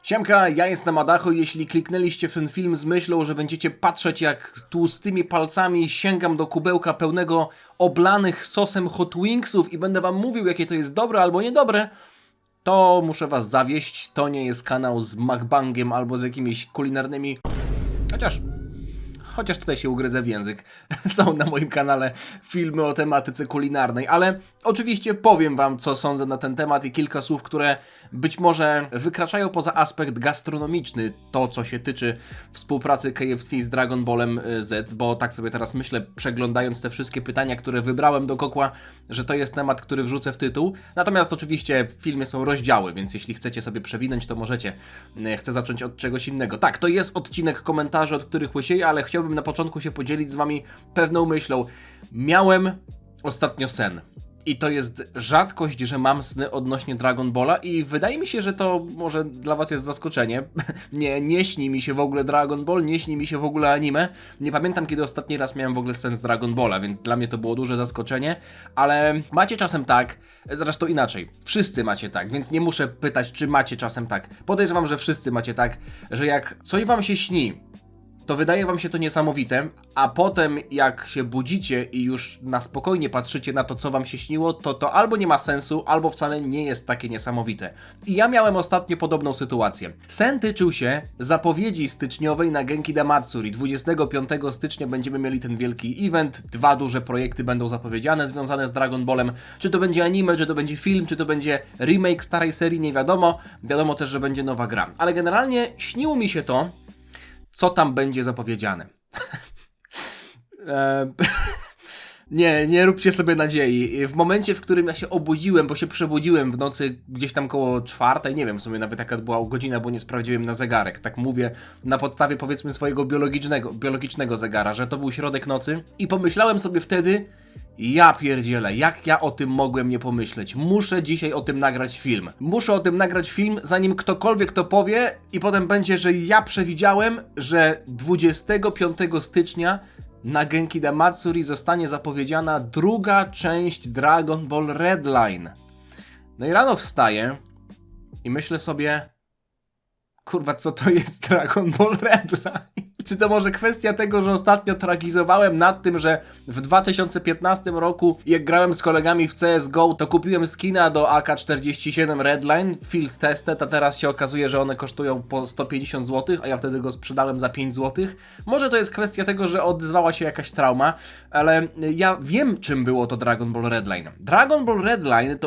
Siemka, ja jestem Adacho i jeśli kliknęliście w ten film z myślą, że będziecie patrzeć jak z tłustymi palcami sięgam do kubełka pełnego oblanych sosem Hot Wingsów i będę wam mówił jakie to jest dobre albo niedobre, to muszę was zawieść, to nie jest kanał z mukbangiem albo z jakimiś kulinarnymi... Chociaż tutaj się ugryzę w język. Są na moim kanale filmy o tematyce kulinarnej, ale oczywiście powiem wam, co sądzę na ten temat i kilka słów, które być może wykraczają poza aspekt gastronomiczny, to co się tyczy współpracy KFC z Dragon Ballem Z, bo tak sobie teraz myślę, przeglądając te wszystkie pytania, które wybrałem do kokła, że to jest temat, który wrzucę w tytuł. Natomiast oczywiście w filmie są rozdziały, więc jeśli chcecie sobie przewinąć, to możecie. Chcę zacząć od czegoś innego. Tak, to jest odcinek komentarzy, od których łysieję, ale chciałbym na początku się podzielić z wami pewną myślą. Miałem ostatnio sen. I to jest rzadkość, że mam sny odnośnie Dragon Balla i wydaje mi się, że to może dla was jest zaskoczenie. Nie śni mi się w ogóle Dragon Ball, nie śni mi się w ogóle anime. Nie pamiętam, kiedy ostatni raz miałem w ogóle sen z Dragon Balla, więc dla mnie to było duże zaskoczenie. Ale macie czasem tak, zresztą inaczej, wszyscy macie tak, więc nie muszę pytać, czy macie czasem tak. Podejrzewam, że wszyscy macie tak, że jak coś wam się śni, to wydaje wam się to niesamowite, a potem jak się budzicie i już na spokojnie patrzycie na to, co wam się śniło, to albo nie ma sensu, albo wcale nie jest takie niesamowite. I ja miałem ostatnio podobną sytuację. Sen tyczył się zapowiedzi styczniowej na Genki Damatsuri. 25 stycznia będziemy mieli ten wielki event, 2 duże projekty będą zapowiedziane związane z Dragon Ballem. Czy to będzie anime, czy to będzie film, czy to będzie remake starej serii, nie wiadomo. Wiadomo też, że będzie nowa gra. Ale generalnie śniło mi się to, co tam będzie zapowiedziane. Nie róbcie sobie nadziei. W momencie, w którym ja się obudziłem, bo się przebudziłem w nocy gdzieś tam koło 4, nie wiem w sumie nawet jaka była godzina, bo nie sprawdziłem na zegarek. Tak mówię na podstawie powiedzmy swojego biologicznego zegara, że to był środek nocy i pomyślałem sobie wtedy, ja pierdzielę, jak ja o tym mogłem nie pomyśleć. Muszę dzisiaj o tym nagrać film. Muszę o tym nagrać film, zanim ktokolwiek to powie i potem będzie, że ja przewidziałem, że 25 stycznia na Genki Damatsuri zostanie zapowiedziana druga część Dragon Ball Redline. No i rano wstaję i myślę sobie, kurwa, co to jest Dragon Ball Redline? Czy to może kwestia tego, że ostatnio tragizowałem nad tym, że w 2015 roku, jak grałem z kolegami w CSGO, to kupiłem skina do AK-47 Redline, Field Tested, a teraz się okazuje, że one kosztują po 150 zł, a ja wtedy go sprzedałem za 5 zł. Może to jest kwestia tego, że odezwała się jakaś trauma, ale ja wiem, czym było to Dragon Ball Redline. Dragon Ball Redline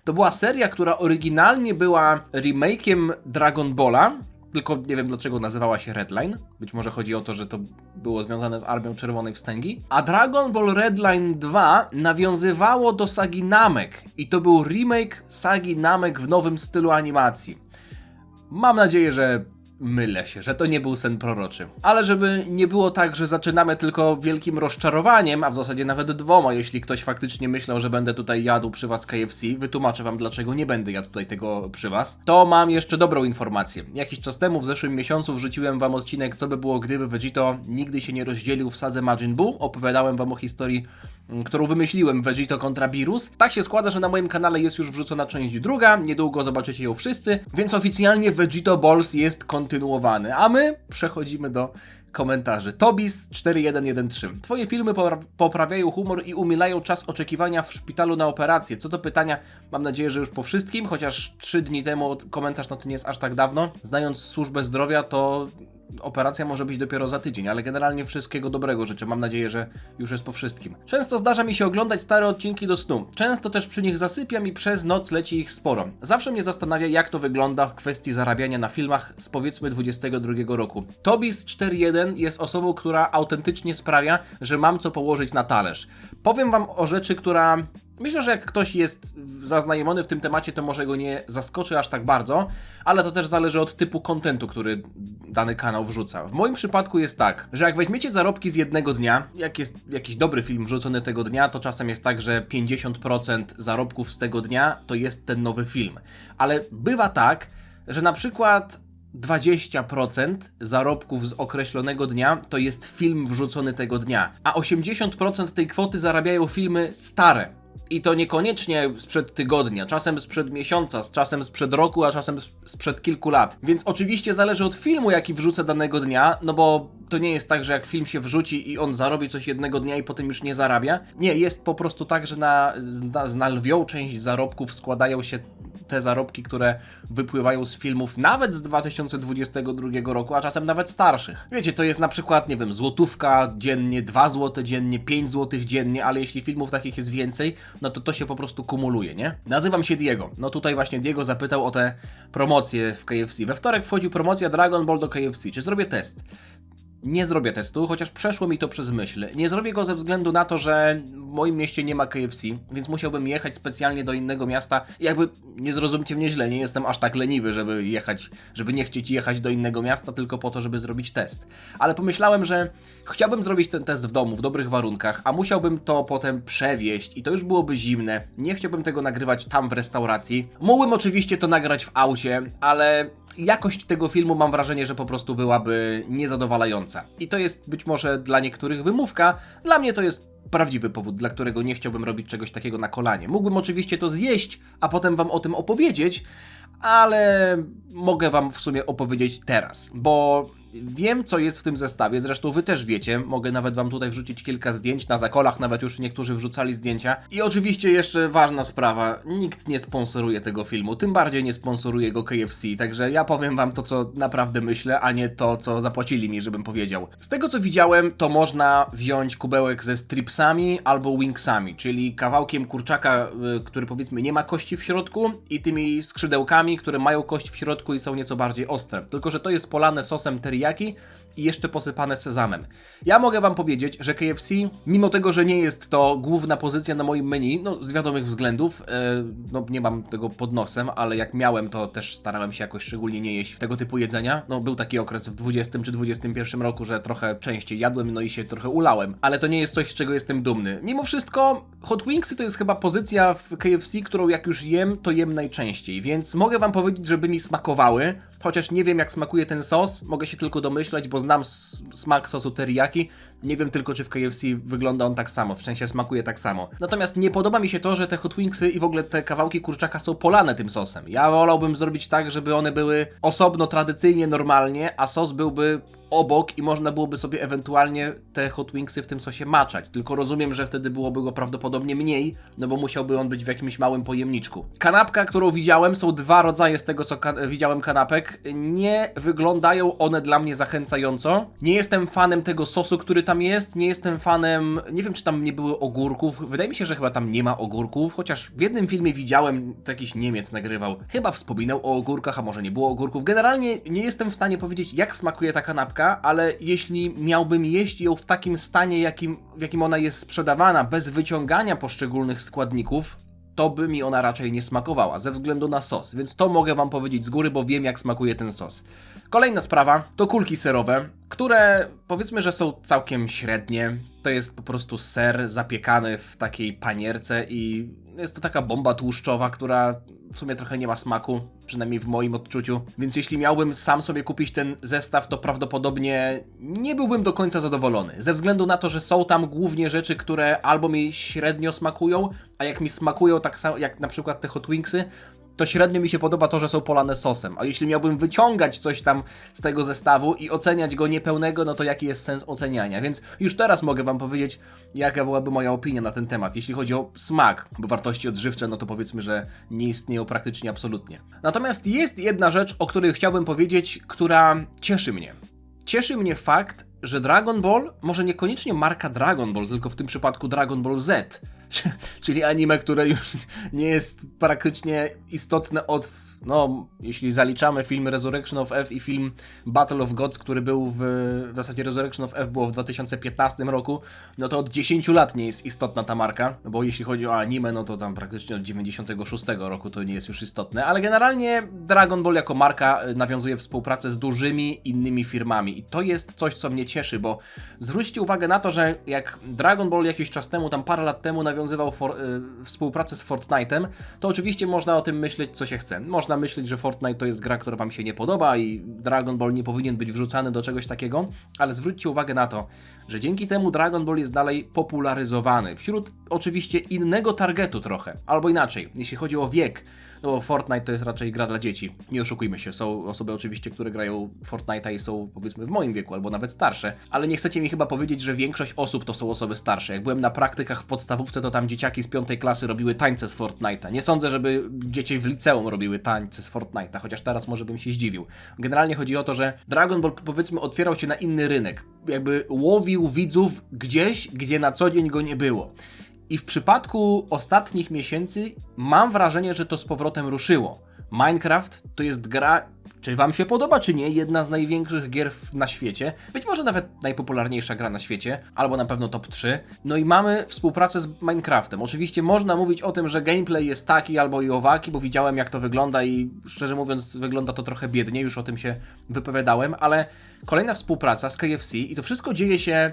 to była seria, która oryginalnie była remake'iem Dragon Balla, tylko nie wiem dlaczego nazywała się Redline. Być może chodzi o to, że to było związane z Armią Czerwonej Wstęgi. A Dragon Ball Redline 2 nawiązywało do sagi Namek. I to był remake sagi Namek w nowym stylu animacji. Mam nadzieję, że mylę się, że to nie był sen proroczy. Ale żeby nie było tak, że zaczynamy tylko wielkim rozczarowaniem, a w zasadzie nawet 2, jeśli ktoś faktycznie myślał, że będę tutaj jadł przy was KFC, wytłumaczę wam dlaczego nie będę jadł tutaj tego przy was, to mam jeszcze dobrą informację. Jakiś czas temu, w zeszłym miesiącu, wrzuciłem wam odcinek co by było gdyby Vegito nigdy się nie rozdzielił w sadze Majin Buu. Opowiadałem wam o historii, którą wymyśliłem, Vegito kontra Beerus. Tak się składa, że na moim kanale jest już wrzucona część 2, niedługo zobaczycie ją wszyscy, więc oficjalnie Vegito Balls jest kontynuowany, a my przechodzimy do komentarzy. Tobis4113. Twoje filmy poprawiają humor i umilają czas oczekiwania w szpitalu na operację. Co do pytania, mam nadzieję, że już po wszystkim, chociaż 3 dni temu komentarz no to nie jest aż tak dawno. Znając służbę zdrowia, to operacja może być dopiero za tydzień, ale generalnie wszystkiego dobrego życzę. Mam nadzieję, że już jest po wszystkim. Często zdarza mi się oglądać stare odcinki do snu. Często też przy nich zasypiam i przez noc leci ich sporo. Zawsze mnie zastanawia, jak to wygląda w kwestii zarabiania na filmach z powiedzmy 22 roku. Tobis41 jest osobą, która autentycznie sprawia, że mam co położyć na talerz. Powiem wam o rzeczy, która... Myślę, że jak ktoś jest zaznajomiony w tym temacie, to może go nie zaskoczy aż tak bardzo, ale to też zależy od typu kontentu, który dany kanał wrzuca. W moim przypadku jest tak, że jak weźmiecie zarobki z jednego dnia, jak jest jakiś dobry film wrzucony tego dnia, to czasem jest tak, że 50% zarobków z tego dnia to jest ten nowy film. Ale bywa tak, że na przykład 20% zarobków z określonego dnia to jest film wrzucony tego dnia, a 80% tej kwoty zarabiają filmy stare. I to niekoniecznie sprzed tygodnia, czasem sprzed miesiąca, czasem sprzed roku, a czasem sprzed kilku lat. Więc oczywiście zależy od filmu, jaki wrzucę danego dnia, no bo to nie jest tak, że jak film się wrzuci i on zarobi coś jednego dnia i potem już nie zarabia. Nie, jest po prostu tak, że na lwią część zarobków składają się te zarobki, które wypływają z filmów nawet z 2022 roku, a czasem nawet starszych. Wiecie, to jest na przykład, nie wiem, złotówka dziennie, 2 zł dziennie, 5 zł dziennie, ale jeśli filmów takich jest więcej, no to się po prostu kumuluje, nie? Nazywam się Diego. No tutaj właśnie Diego zapytał o te promocje w KFC. We wtorek wchodzi promocja Dragon Ball do KFC. Czy zrobię test? Nie zrobię testu, chociaż przeszło mi to przez myśl. Nie zrobię go ze względu na to, że w moim mieście nie ma KFC, więc musiałbym jechać specjalnie do innego miasta. Jakby, nie zrozumcie mnie źle, nie jestem aż tak leniwy, żeby nie chcieć jechać do innego miasta tylko po to, żeby zrobić test. Ale pomyślałem, że chciałbym zrobić ten test w domu, w dobrych warunkach, a musiałbym to potem przewieźć i to już byłoby zimne. Nie chciałbym tego nagrywać tam w restauracji. Mógłbym oczywiście to nagrać w aucie, ale jakość tego filmu mam wrażenie, że po prostu byłaby niezadowalająca. I to jest być może dla niektórych wymówka, dla mnie to jest prawdziwy powód, dla którego nie chciałbym robić czegoś takiego na kolanie. Mógłbym oczywiście to zjeść, a potem wam o tym opowiedzieć, ale mogę wam w sumie opowiedzieć teraz, bo wiem, co jest w tym zestawie, zresztą wy też wiecie, mogę nawet wam tutaj wrzucić kilka zdjęć, na zakolach nawet już niektórzy wrzucali zdjęcia. I oczywiście jeszcze ważna sprawa, nikt nie sponsoruje tego filmu, tym bardziej nie sponsoruje go KFC, także ja powiem wam to, co naprawdę myślę, a nie to, co zapłacili mi, żebym powiedział. Z tego, co widziałem, to można wziąć kubełek ze stripsami albo wingsami, czyli kawałkiem kurczaka, który powiedzmy nie ma kości w środku i tymi skrzydełkami, które mają kość w środku i są nieco bardziej ostre. Tylko że to jest polane sosem teriyaki i jeszcze posypane sezamem. Ja mogę wam powiedzieć, że KFC, mimo tego, że nie jest to główna pozycja na moim menu, no z wiadomych względów, no nie mam tego pod nosem, ale jak miałem, to też starałem się jakoś szczególnie nie jeść tego typu jedzenia. No był taki okres w 20 czy 21 roku, że trochę częściej jadłem, no i się trochę ulałem. Ale to nie jest coś, z czego jestem dumny. Mimo wszystko, Hot Wingsy to jest chyba pozycja w KFC, którą jak już jem, to jem najczęściej, więc mogę wam powiedzieć, żeby mi smakowały. Chociaż nie wiem, jak smakuje ten sos, mogę się tylko domyślać, bo znam smak sosu teriyaki. Nie wiem tylko, czy w KFC wygląda on tak samo, w sensie smakuje tak samo. Natomiast nie podoba mi się to, że te Hot Wingsy i w ogóle te kawałki kurczaka są polane tym sosem. Ja wolałbym zrobić tak, żeby one były osobno, tradycyjnie, normalnie, a sos byłby obok i można byłoby sobie ewentualnie te Hot Wingsy w tym sosie maczać. Tylko rozumiem, że wtedy byłoby go prawdopodobnie mniej, no bo musiałby on być w jakimś małym pojemniczku. Kanapka, którą widziałem, są dwa rodzaje z tego, co widziałem kanapek. Nie wyglądają one dla mnie zachęcająco. Nie jestem fanem tego sosu, który tam jest. Nie jestem fanem... Nie wiem, czy tam nie było ogórków. Wydaje mi się, że chyba tam nie ma ogórków, chociaż w jednym filmie widziałem, to jakiś Niemiec nagrywał. Chyba wspominał o ogórkach, a może nie było ogórków. Generalnie nie jestem w stanie powiedzieć, jak smakuje ta kanapka, ale jeśli miałbym jeść ją w takim stanie, w jakim ona jest sprzedawana, bez wyciągania poszczególnych składników, to by mi ona raczej nie smakowała, ze względu na sos, więc to mogę wam powiedzieć z góry, bo wiem, jak smakuje ten sos. Kolejna sprawa to kulki serowe, które powiedzmy, że są całkiem średnie. To jest po prostu ser zapiekany w takiej panierce i jest to taka bomba tłuszczowa, która w sumie trochę nie ma smaku, przynajmniej w moim odczuciu. Więc jeśli miałbym sam sobie kupić ten zestaw, to prawdopodobnie nie byłbym do końca zadowolony. Ze względu na to, że są tam głównie rzeczy, które albo mi średnio smakują, a jak mi smakują tak samo jak na przykład te Hot Wingsy, to średnio mi się podoba to, że są polane sosem. A jeśli miałbym wyciągać coś tam z tego zestawu i oceniać go niepełnego, no to jaki jest sens oceniania? Więc już teraz mogę wam powiedzieć, jaka byłaby moja opinia na ten temat, jeśli chodzi o smak, bo wartości odżywcze, no to powiedzmy, że nie istnieją praktycznie absolutnie. Natomiast jest jedna rzecz, o której chciałbym powiedzieć, która cieszy mnie. Cieszy mnie fakt, że Dragon Ball, może niekoniecznie marka Dragon Ball, tylko w tym przypadku Dragon Ball Z, czyli anime, które już nie jest praktycznie istotne od, no, jeśli zaliczamy film Resurrection of F i film Battle of Gods, który był w zasadzie Resurrection of F było w 2015 roku, no to od 10 lat nie jest istotna ta marka, bo jeśli chodzi o anime, no to tam praktycznie od 96 roku to nie jest już istotne, ale generalnie Dragon Ball jako marka nawiązuje współpracę z dużymi innymi firmami i to jest coś, co mnie cieszy, bo zwróćcie uwagę na to, że jak Dragon Ball jakiś czas temu, tam parę lat temu nawiązywał współpracę z Fortnite'em, to oczywiście można o tym myśleć, co się chce. Można myśleć, że Fortnite to jest gra, która wam się nie podoba i Dragon Ball nie powinien być wrzucany do czegoś takiego, ale zwróćcie uwagę na to, że dzięki temu Dragon Ball jest dalej popularyzowany wśród oczywiście innego targetu trochę, albo inaczej, jeśli chodzi o wiek, no bo Fortnite to jest raczej gra dla dzieci. Nie oszukujmy się, są osoby oczywiście, które grają Fortnite'a i są powiedzmy w moim wieku, albo nawet starsze, ale nie chcecie mi chyba powiedzieć, że większość osób to są osoby starsze. Jak byłem na praktykach w podstawówce, to tam dzieciaki z 5. klasy robiły tańce z Fortnite'a. Nie sądzę, żeby dzieci w liceum robiły tańce z Fortnite'a, chociaż teraz może bym się zdziwił. Generalnie chodzi o to, że Dragon Ball powiedzmy otwierał się na inny rynek. Jakby łowił widzów gdzieś, gdzie na co dzień go nie było. I w przypadku ostatnich miesięcy mam wrażenie, że to z powrotem ruszyło. Minecraft to jest gra, czy wam się podoba, czy nie, jedna z największych gier na świecie. Być może nawet najpopularniejsza gra na świecie, albo na pewno top 3. No i mamy współpracę z Minecraftem. Oczywiście można mówić o tym, że gameplay jest taki albo i owaki, bo widziałem jak to wygląda i szczerze mówiąc wygląda to trochę biednie, już o tym się wypowiadałem, ale kolejna współpraca z KFC i to wszystko dzieje się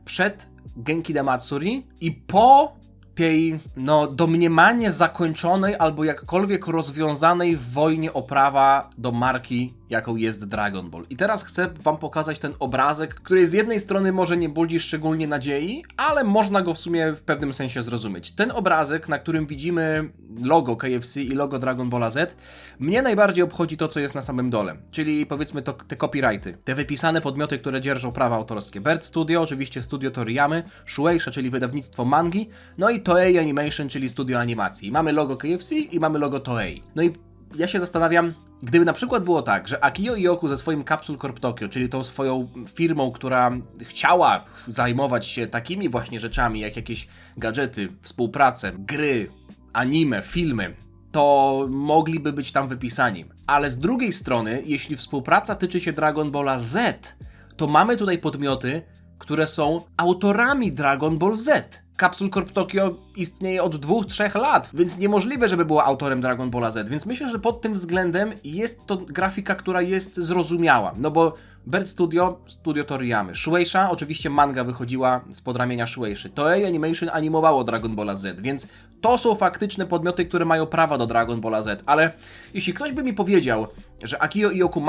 przed Genki Damatsuri i po tej, no, domniemanie zakończonej albo jakkolwiek rozwiązanej w wojnie o prawa do marki, jaką jest Dragon Ball. I teraz chcę wam pokazać ten obrazek, który z jednej strony może nie budzi szczególnie nadziei, ale można go w sumie w pewnym sensie zrozumieć. Ten obrazek, na którym widzimy logo KFC i logo Dragon Balla Z, mnie najbardziej obchodzi to, co jest na samym dole, czyli powiedzmy te copyrighty, te wypisane podmioty, które dzierżą prawa autorskie. Bird Studio, oczywiście studio Toriyamy, Shueisha, czyli wydawnictwo mangi, no i Toei Animation, czyli studio animacji. Mamy logo KFC i mamy logo Toei. No i ja się zastanawiam, gdyby na przykład było tak, że Akio Ioku ze swoim Capsule Corp Tokyo, czyli tą swoją firmą, która chciała zajmować się takimi właśnie rzeczami, jak jakieś gadżety, współpracę, gry, anime, filmy, to mogliby być tam wypisani. Ale z drugiej strony, jeśli współpraca tyczy się Dragon Balla Z, to mamy tutaj podmioty, które są autorami Dragon Ball Z. Capsule Corp Tokyo istnieje od 2-3 lat, więc niemożliwe, żeby było autorem Dragon Balla Z, więc myślę, że pod tym względem jest to grafika, która jest zrozumiała, no bo Bird Studio, studio Toriyamy, Shueisha, oczywiście manga wychodziła spod ramienia Shueiszy, Toei Animation animowało Dragon Balla Z, więc to są faktyczne podmioty, które mają prawa do Dragon Balla Z, ale jeśli ktoś by mi powiedział, że Akio Ioku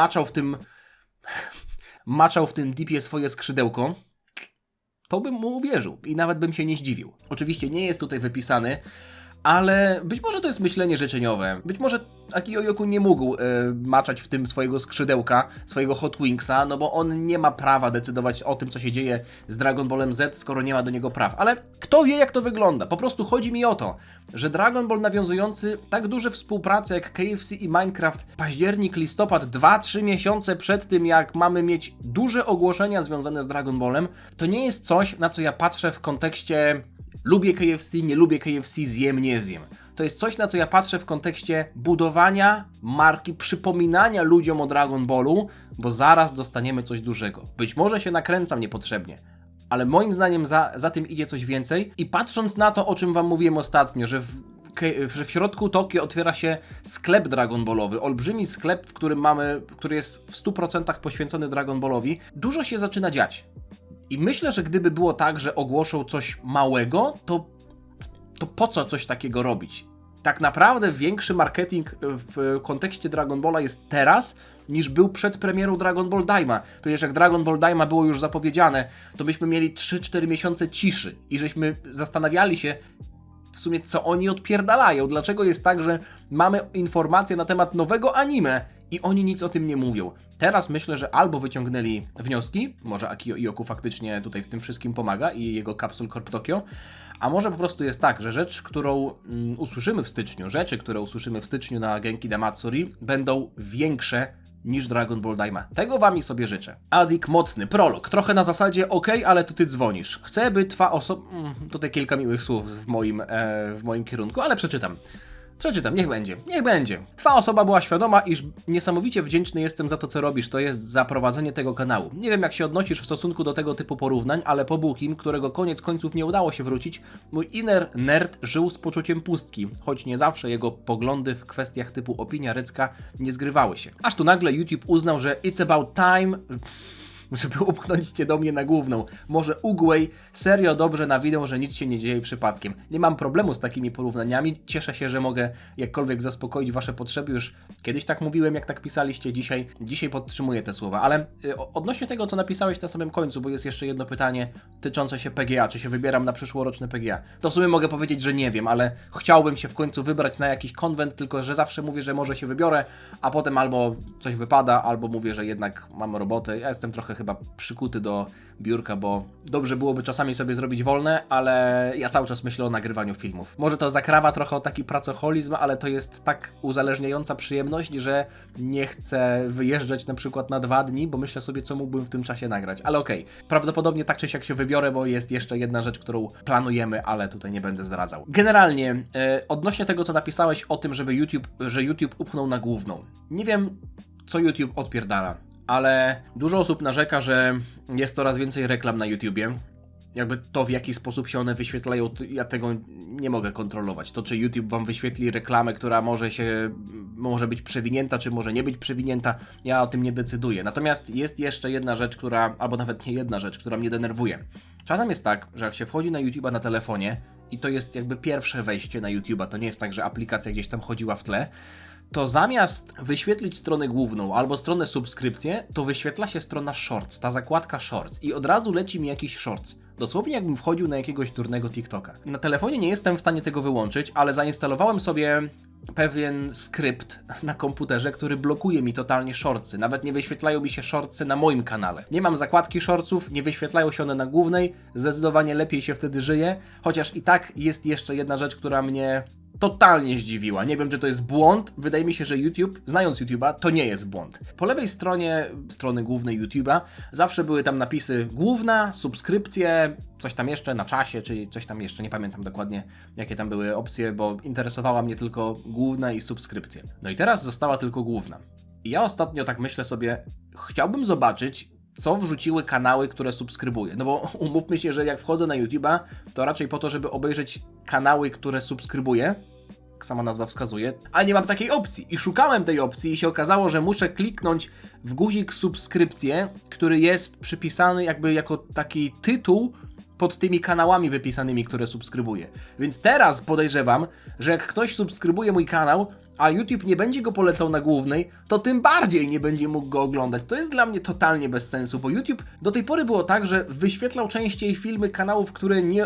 maczał w tym dipie swoje skrzydełko, to bym mu uwierzył i nawet bym się nie zdziwił. Oczywiście nie jest tutaj wypisany, ale być może to jest myślenie życzeniowe. Być może Akio Ioku nie mógł maczać w tym swojego skrzydełka, swojego Hot Wingsa, no bo on nie ma prawa decydować o tym, co się dzieje z Dragon Ballem Z, skoro nie ma do niego praw. Ale kto wie, jak to wygląda? Po prostu chodzi mi o to, że Dragon Ball nawiązujący tak duże współprace jak KFC i Minecraft, październik, listopad, 2-3 miesiące przed tym, jak mamy mieć duże ogłoszenia związane z Dragon Ballem, to nie jest coś, na co ja patrzę w kontekście lubię KFC, nie lubię KFC, zjem, nie zjem. To jest coś, na co ja patrzę w kontekście budowania marki, przypominania ludziom o Dragon Ballu, bo zaraz dostaniemy coś dużego. Być może się nakręcam niepotrzebnie, ale moim zdaniem za tym idzie coś więcej i patrząc na to, o czym wam mówiłem ostatnio, że w środku Tokio otwiera się sklep Dragon Ballowy, olbrzymi sklep, który jest w 100% poświęcony Dragon Ballowi, dużo się zaczyna dziać. I myślę, że gdyby było tak, że ogłoszą coś małego, to po co coś takiego robić? Tak naprawdę większy marketing w kontekście Dragon Balla jest teraz, niż był przed premierą Dragon Ball Daima. Przecież jak Dragon Ball Daima było już zapowiedziane, to byśmy mieli 3-4 miesiące ciszy i żeśmy zastanawiali się w sumie, co oni odpierdalają. Dlaczego jest tak, że mamy informacje na temat nowego anime i oni nic o tym nie mówią. Teraz myślę, że albo wyciągnęli wnioski, może Akio Ioku faktycznie tutaj w tym wszystkim pomaga i jego Capsule Corp Tokyo, a może po prostu jest tak, że rzeczy, które usłyszymy w styczniu na Genki Damatsuri będą większe niż Dragon Ball Daima. Tego wam i sobie życzę. Adik mocny, prolog. Trochę na zasadzie okej, ale to ty dzwonisz. Chcę, by twa osoba... Tutaj kilka miłych słów w moim kierunku, ale przeczytam, niech będzie. Twa osoba była świadoma, iż niesamowicie wdzięczny jestem za to, co robisz, to jest za prowadzenie tego kanału. Nie wiem, jak się odnosisz w stosunku do tego typu porównań, ale po Bukim, którego koniec końców nie udało się wrócić, mój inner nerd żył z poczuciem pustki, choć nie zawsze jego poglądy w kwestiach typu opinia Rycka nie zgrywały się. Aż tu nagle YouTube uznał, że it's about time... żeby upchnąć cię do mnie na główną. Może Uguay serio dobrze nawidą, że nic się nie dzieje przypadkiem. Nie mam problemu z takimi porównaniami. Cieszę się, że mogę jakkolwiek zaspokoić wasze potrzeby. Już kiedyś tak mówiłem, jak tak pisaliście dzisiaj podtrzymuję te słowa. Ale odnośnie tego, co napisałeś na samym końcu, bo jest jeszcze jedno pytanie dotyczące się PGA, czy się wybieram na przyszłoroczne PGA. To w sumie mogę powiedzieć, że nie wiem, ale chciałbym się w końcu wybrać na jakiś konwent, tylko że zawsze mówię, że może się wybiorę, a potem albo coś wypada, albo mówię, że jednak mam robotę. Ja jestem trochę chyba przykuty do biurka, bo dobrze byłoby czasami sobie zrobić wolne, ale ja cały czas myślę o nagrywaniu filmów. Może to zakrawa trochę o taki pracoholizm, ale to jest tak uzależniająca przyjemność, że nie chcę wyjeżdżać na przykład na 2 dni, bo myślę sobie, co mógłbym w tym czasie nagrać. Ale okej, prawdopodobnie tak czy siak się wybiorę, bo jest jeszcze jedna rzecz, którą planujemy, ale tutaj nie będę zdradzał. Generalnie, odnośnie tego, co napisałeś o tym, że YouTube upchnął na główną. Nie wiem, co YouTube odpierdala, ale dużo osób narzeka, że jest coraz więcej reklam na YouTubie. Jakby to, w jaki sposób się one wyświetlają, ja tego nie mogę kontrolować. To, czy YouTube wam wyświetli reklamę, która może być przewinięta, czy może nie być przewinięta, ja o tym nie decyduję. Natomiast jest jeszcze jedna rzecz, albo nawet nie jedna rzecz, która mnie denerwuje. Czasem jest tak, że jak się wchodzi na YouTube'a na telefonie i to jest jakby pierwsze wejście na YouTube'a, to nie jest tak, że aplikacja gdzieś tam chodziła w tle, to zamiast wyświetlić stronę główną albo stronę subskrypcję, to wyświetla się strona Shorts, ta zakładka Shorts i od razu leci mi jakiś Shorts. Dosłownie jakbym wchodził na jakiegoś durnego TikToka. Na telefonie nie jestem w stanie tego wyłączyć, ale zainstalowałem sobie pewien skrypt na komputerze, który blokuje mi totalnie shortsy. Nawet nie wyświetlają mi się shortsy na moim kanale. Nie mam zakładki shortsów, nie wyświetlają się one na głównej, zdecydowanie lepiej się wtedy żyje, chociaż i tak jest jeszcze jedna rzecz, która mnie totalnie zdziwiła. Nie wiem, czy to jest błąd. Wydaje mi się, że YouTube, znając YouTube'a, to nie jest błąd. Po lewej stronie strony głównej YouTube'a zawsze były tam napisy główna, subskrypcje, coś tam jeszcze na czasie, czy coś tam jeszcze, nie pamiętam dokładnie, jakie tam były opcje, bo interesowała mnie tylko główna i subskrypcje. No i teraz została tylko główna. I ja ostatnio tak myślę sobie, chciałbym zobaczyć, co wrzuciły kanały, które subskrybuję. No bo umówmy się, że jak wchodzę na YouTube'a, to raczej po to, żeby obejrzeć kanały, które subskrybuję, jak sama nazwa wskazuje, a nie mam takiej opcji. I szukałem tej opcji i się okazało, że muszę kliknąć w guzik subskrypcje, który jest przypisany jakby jako taki tytuł pod tymi kanałami wypisanymi, które subskrybuję. Więc teraz podejrzewam, że jak ktoś subskrybuje mój kanał, a YouTube nie będzie go polecał na głównej, to tym bardziej nie będzie mógł go oglądać. To jest dla mnie totalnie bez sensu, bo YouTube do tej pory było tak, że wyświetlał częściej filmy kanałów,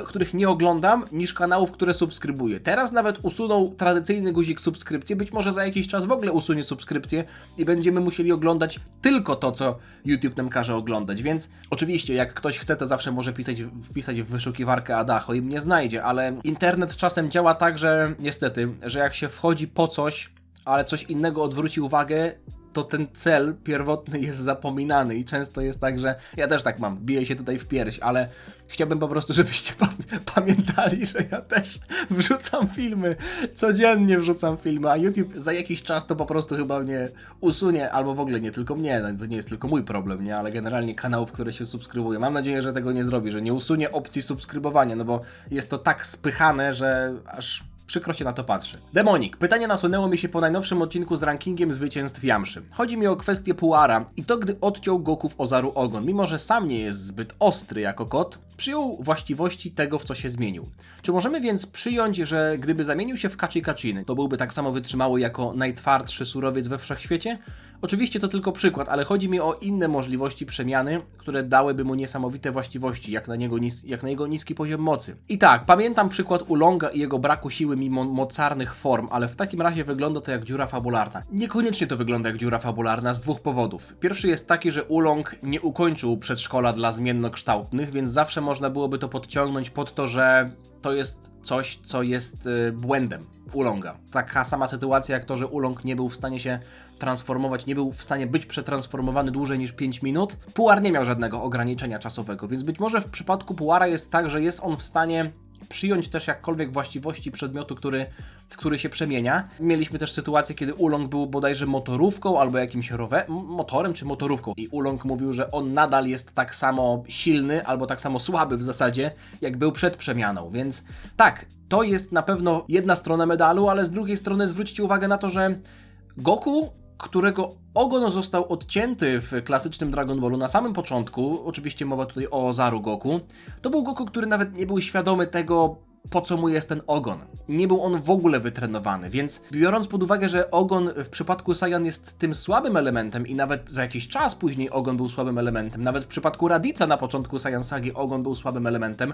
których nie oglądam, niż kanałów, które subskrybuję. Teraz nawet usunął tradycyjny guzik subskrypcji, być może za jakiś czas w ogóle usunie subskrypcję i będziemy musieli oglądać tylko to, co YouTube nam każe oglądać. Więc oczywiście, jak ktoś chce, to zawsze może wpisać w wyszukiwarkę Adacho i mnie znajdzie, ale internet czasem działa tak, że niestety, że jak się wchodzi po coś, ale coś innego odwróci uwagę, to ten cel pierwotny jest zapominany i często jest tak, że ja też tak mam, biję się tutaj w pierś, ale chciałbym po prostu, żebyście pamiętali, że ja też wrzucam filmy, codziennie wrzucam filmy, a YouTube za jakiś czas to po prostu chyba mnie usunie, albo w ogóle nie tylko mnie, no to nie jest tylko mój problem, nie, ale generalnie kanałów, które się subskrybują. Mam nadzieję, że tego nie zrobi, że nie usunie opcji subskrybowania, no bo jest to tak spychane, że aż przykro się na to patrzy. Demonik. Pytanie nasunęło mi się po najnowszym odcinku z rankingiem zwycięstw Yamszy. Chodzi mi o kwestię Puara i to, gdy odciął Goku w Ozaru ogon. Mimo że sam nie jest zbyt ostry jako kot, przyjął właściwości tego, w co się zmienił. Czy możemy więc przyjąć, że gdyby zamienił się w Kachi-Kachiny, to byłby tak samo wytrzymały jako najtwardszy surowiec we wszechświecie? Oczywiście to tylko przykład, ale chodzi mi o inne możliwości przemiany, które dałyby mu niesamowite właściwości, jak na jego niski poziom mocy. I tak, pamiętam przykład Oolonga i jego braku siły mimo mocarnych form, ale w takim razie wygląda to jak dziura fabularna. Niekoniecznie to wygląda jak dziura fabularna z 2 powodów. Pierwszy jest taki, że Oolong nie ukończył przedszkola dla zmiennokształtnych, więc zawsze można byłoby to podciągnąć pod to, że to jest coś, co jest błędem Oolonga. Taka sama sytuacja jak to, że Oolong nie był w stanie się transformować, nie był w stanie być przetransformowany dłużej niż 5 minut. Puar nie miał żadnego ograniczenia czasowego, więc być może w przypadku Puara jest tak, że jest on w stanie przyjąć też jakkolwiek właściwości przedmiotu, w który się przemienia. Mieliśmy też sytuację, kiedy Oolong był bodajże motorówką albo jakimś motorem czy motorówką i Oolong mówił, że on nadal jest tak samo silny albo tak samo słaby w zasadzie, jak był przed przemianą, więc tak, to jest na pewno jedna strona medalu, ale z drugiej strony zwróćcie uwagę na to, że Goku którego ogon został odcięty w klasycznym Dragon Ballu na samym początku, oczywiście mowa tutaj o Ozaru Goku, to był Goku, który nawet nie był świadomy tego, po co mu jest ten ogon. Nie był on w ogóle wytrenowany, więc biorąc pod uwagę, że ogon w przypadku Saiyan jest tym słabym elementem i nawet za jakiś czas później ogon był słabym elementem, nawet w przypadku Radica na początku Saiyan Sagi ogon był słabym elementem,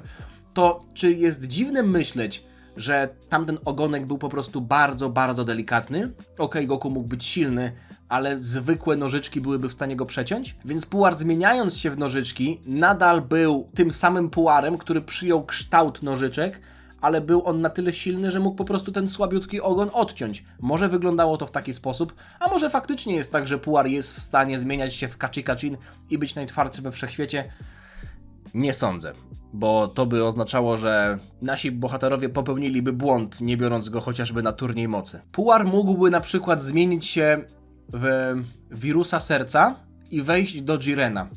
to czy jest dziwne myśleć, że tamten ogonek był po prostu bardzo, bardzo delikatny? Okej, Goku mógł być silny, ale zwykłe nożyczki byłyby w stanie go przeciąć? Więc Puar, zmieniając się w nożyczki, nadal był tym samym Puarem, który przyjął kształt nożyczek, ale był on na tyle silny, że mógł po prostu ten słabiutki ogon odciąć. Może wyglądało to w taki sposób, a może faktycznie jest tak, że Puar jest w stanie zmieniać się w Kachikachin i być najtwardszy we wszechświecie? Nie sądzę, bo to by oznaczało, że nasi bohaterowie popełniliby błąd, nie biorąc go chociażby na turniej mocy. Puar mógłby na przykład zmienić się w wirusa serca i wejść do Jirena.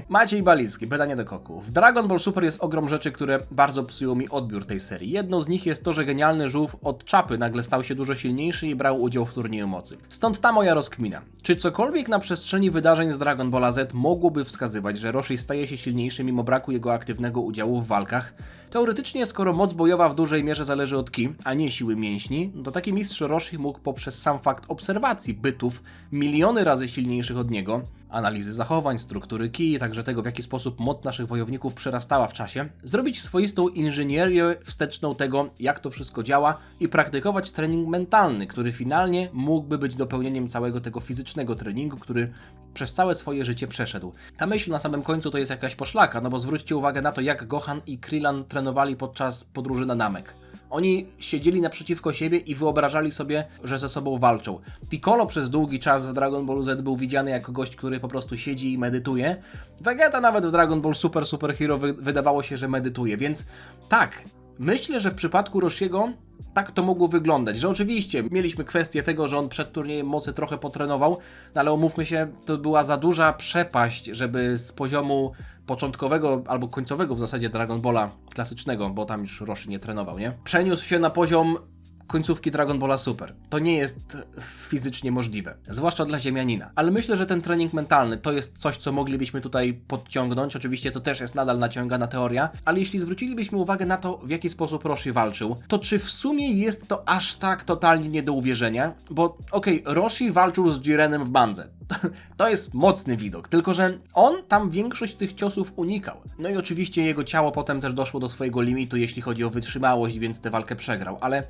Maciej Balicki, pytanie do Koku. W Dragon Ball Super jest ogrom rzeczy, które bardzo psują mi odbiór tej serii. Jedną z nich jest to, że genialny żółw od czapy nagle stał się dużo silniejszy i brał udział w turnieju mocy. Stąd ta moja rozkmina. Czy cokolwiek na przestrzeni wydarzeń z Dragon Balla Z mogłoby wskazywać, że Roshi staje się silniejszy mimo braku jego aktywnego udziału w walkach? Teoretycznie, skoro moc bojowa w dużej mierze zależy od ki, a nie siły mięśni, to taki mistrz Roshi mógł poprzez sam fakt obserwacji bytów miliony razy silniejszych od niego, analizy zachowań, struktury ki, także tego, w jaki sposób moc naszych wojowników przerastała w czasie, zrobić swoistą inżynierię wsteczną tego, jak to wszystko działa i praktykować trening mentalny, który finalnie mógłby być dopełnieniem całego tego fizycznego treningu, który przez całe swoje życie przeszedł. Ta myśl na samym końcu to jest jakaś poszlaka, no bo zwróćcie uwagę na to, jak Gohan i Krillin trenowali podczas podróży na Namek. Oni siedzieli naprzeciwko siebie i wyobrażali sobie, że ze sobą walczą. Piccolo przez długi czas w Dragon Ball Z był widziany jako gość, który po prostu siedzi i medytuje. Vegeta nawet w Dragon Ball Super Hero wydawało się, że medytuje, więc tak, myślę, że w przypadku Roshiego tak to mogło wyglądać, że oczywiście mieliśmy kwestię tego, że on przed turniejem mocy trochę potrenował, no ale umówmy się, to była za duża przepaść, żeby z poziomu początkowego albo końcowego w zasadzie Dragon Balla klasycznego, bo tam już Roshi nie trenował, nie? Przeniósł się na poziom końcówki Dragon Balla Super. To nie jest fizycznie możliwe, zwłaszcza dla ziemianina. Ale myślę, że ten trening mentalny to jest coś, co moglibyśmy tutaj podciągnąć. Oczywiście to też jest nadal naciągana teoria, ale jeśli zwrócilibyśmy uwagę na to, w jaki sposób Roshi walczył, to czy w sumie jest to aż tak totalnie nie do uwierzenia? Bo Roshi walczył z Jirenem w bandze. To jest mocny widok, tylko że on tam większość tych ciosów unikał. No i oczywiście jego ciało potem też doszło do swojego limitu, jeśli chodzi o wytrzymałość, więc tę walkę przegrał, ale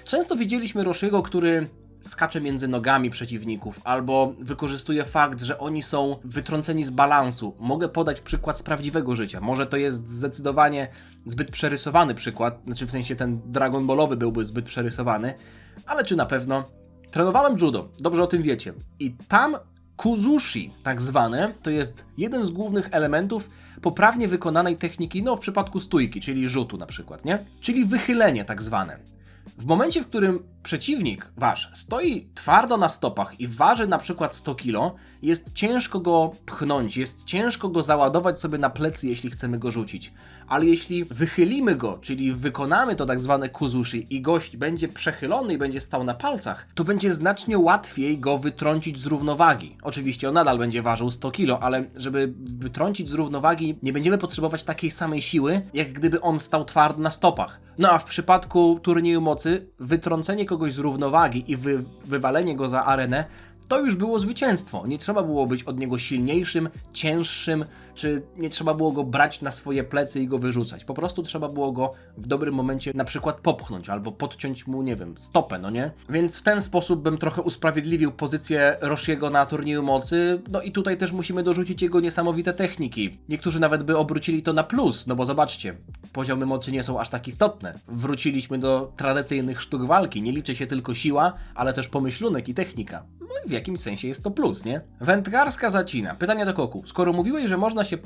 często widzieliśmy Roshiego, który skacze między nogami przeciwników, albo wykorzystuje fakt, że oni są wytrąceni z balansu. Mogę podać przykład z prawdziwego życia. Może to jest zdecydowanie zbyt przerysowany przykład, znaczy w sensie ten Dragon Ballowy byłby zbyt przerysowany, ale czy na pewno? Trenowałem judo, dobrze o tym wiecie. I tam Kuzushi, tak zwane, to jest jeden z głównych elementów poprawnie wykonanej techniki, no w przypadku stójki, czyli rzutu na przykład, nie? Czyli wychylenie tak zwane. W momencie, w którym przeciwnik wasz stoi twardo na stopach i waży na przykład 100 kg, jest ciężko go pchnąć, jest ciężko go załadować sobie na plecy, jeśli chcemy go rzucić. Ale jeśli wychylimy go, czyli wykonamy to tak zwane kuzushi i gość będzie przechylony i będzie stał na palcach, to będzie znacznie łatwiej go wytrącić z równowagi. Oczywiście on nadal będzie ważył 100 kg, ale żeby wytrącić z równowagi, nie będziemy potrzebować takiej samej siły, jak gdyby on stał twardo na stopach. No a w przypadku turnieju mocy, wytrącenie kogoś z równowagi i wywalenie go za arenę, to już było zwycięstwo. Nie trzeba było być od niego silniejszym, cięższym, czy nie trzeba było go brać na swoje plecy i go wyrzucać. Po prostu trzeba było go w dobrym momencie na przykład popchnąć albo podciąć mu, nie wiem, stopę, no nie? Więc w ten sposób bym trochę usprawiedliwił pozycję Roshiego na turnieju mocy. No i tutaj też musimy dorzucić jego niesamowite techniki. Niektórzy nawet by obrócili to na plus, no bo zobaczcie, poziomy mocy nie są aż tak istotne. Wróciliśmy do tradycyjnych sztuk walki. Nie liczy się tylko siła, ale też pomyślunek i technika. No i jakimś sensie jest to plus, nie? Wędkarska zacina. Pytanie do Goku. Skoro mówiłeś, że można się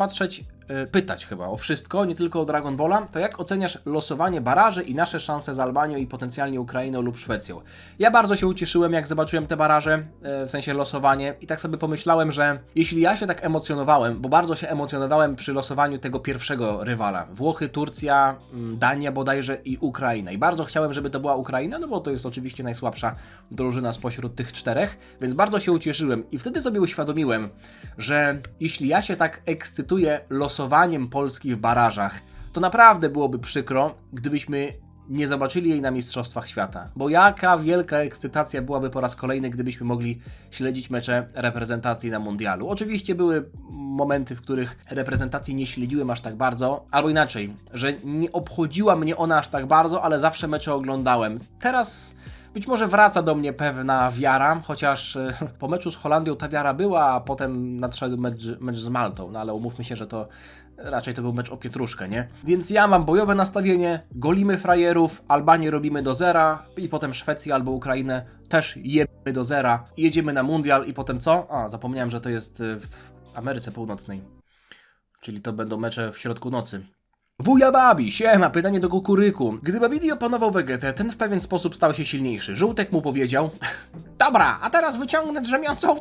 pytać chyba o wszystko, nie tylko o Dragon Balla, to jak oceniasz losowanie baraży i nasze szanse z Albanią i potencjalnie Ukrainą lub Szwecją? Ja bardzo się ucieszyłem, jak zobaczyłem te baraże, w sensie losowanie, i tak sobie pomyślałem, że jeśli ja się tak emocjonowałem, bo bardzo się emocjonowałem przy losowaniu tego pierwszego rywala, Włochy, Turcja, Dania bodajże i Ukraina, i bardzo chciałem, żeby to była Ukraina, no bo to jest oczywiście najsłabsza drużyna spośród tych czterech, więc bardzo się ucieszyłem i wtedy sobie uświadomiłem, że jeśli ja się tak ekscytuję losowaniem Polski w barażach, to naprawdę byłoby przykro, gdybyśmy nie zobaczyli jej na Mistrzostwach Świata. Bo jaka wielka ekscytacja byłaby po raz kolejny, gdybyśmy mogli śledzić mecze reprezentacji na mundialu. Oczywiście były momenty, w których reprezentacji nie śledziłem aż tak bardzo, albo inaczej, że nie obchodziła mnie ona aż tak bardzo, ale zawsze mecze oglądałem. Teraz być może wraca do mnie pewna wiara, chociaż po meczu z Holandią ta wiara była, a potem nadszedł mecz z Maltą, no ale umówmy się, że to raczej to był mecz o pietruszkę, nie? Więc ja mam bojowe nastawienie, golimy frajerów, Albanię robimy do zera i potem Szwecję albo Ukrainę też jemy do zera, jedziemy na mundial i potem co? A, zapomniałem, że to jest w Ameryce Północnej, czyli to będą mecze w środku nocy. Wuja Babi, siema, pytanie do Kukuryku. Gdy Babidi opanował Vegetę, ten w pewien sposób stał się silniejszy. Żółtek mu powiedział: dobra, a teraz wyciągnę drzemiącą